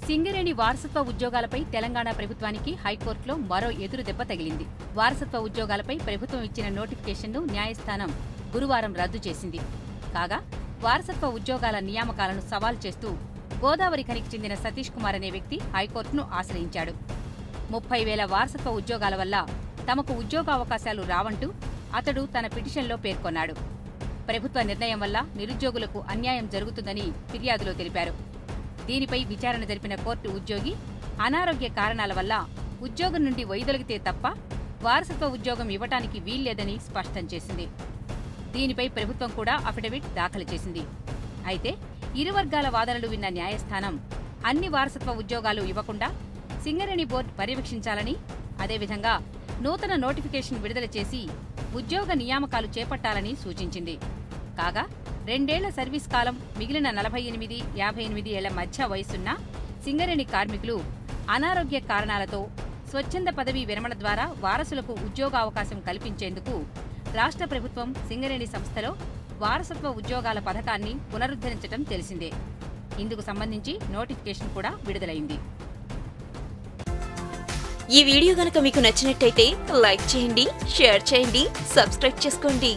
సింగరేణి వారసత్వ ఉద్యోగాలపై తెలంగాణ ప్రభుత్వానికి హైకోర్టులో మరో ఎదురు దెబ్బ తగిలింది. వారసత్వ ఉద్యోగాలపై ప్రభుత్వం ఇచ్చిన నోటిఫికేషన్ను న్యాయస్థానం గురువారం రద్దు చేసింది. కాగా వారసత్వ ఉద్యోగాల నియామకాలను సవాల్ చేస్తూ గోదావరి ఖనికి చెందిన సతీష్ కుమార్ అనే వ్యక్తి హైకోర్టును ఆశ్రయించాడు. 30,000 వారసత్వ ఉద్యోగాల వల్ల తమకు ఉద్యోగావకాశాలు రావంటూ అతడు తన పిటిషన్లో పేర్కొన్నాడు. ప్రభుత్వ నిర్ణయం వల్ల నిరుద్యోగులకు అన్యాయం జరుగుతుందని ఫిర్యాదులో తెలిపారు. దీనిపై విచారణ జరిపిన కోర్టు ఉద్యోగి అనారోగ్య కారణాల వల్ల ఉద్యోగం నుండి వైదొలిగితే తప్ప వారసత్వ ఉద్యోగం ఇవ్వటానికి వీల్లేదని స్పష్టం చేసింది. దీనిపై ప్రభుత్వం కూడా అఫిడవిట్ దాఖలు చేసింది. అయితే ఇరు వర్గాల వాదనలు విన్న న్యాయస్థానం అన్ని వారసత్వ ఉద్యోగాలు ఇవ్వకుండా సింగరేణి బోర్డు పర్యవేక్షించాలని, అదేవిధంగా నూతన నోటిఫికేషన్ విడుదల చేసి ఉద్యోగ నియామకాలు చేపట్టాలని సూచించింది. కాగా 2 ఏళ్ల సర్వీస్ కాలం మిగిలిన 48, 58 ఏళ్ల మధ్య వయసున్న సింగరేణి కార్మికులు అనారోగ్య కారణాలతో స్వచ్ఛంద పదవీ విరమణ ద్వారా వారసులకు ఉద్యోగావకాశం కల్పించేందుకు రాష్ట్ర ప్రభుత్వం సింగరేణి సంస్థలో వారసత్వ ఉద్యోగాల పథకాన్ని పునరుద్ధరించడం తెలిసిందే. ఇందుకు సంబంధించి నోటిఫికేషన్ కూడా విడుదలైంది. ఈ వీడియో గనుక మీకు నచ్చినట్టయితే లైక్ చేయండి, షేర్ చేయండి, సబ్స్క్రైబ్ చేసుకోండి.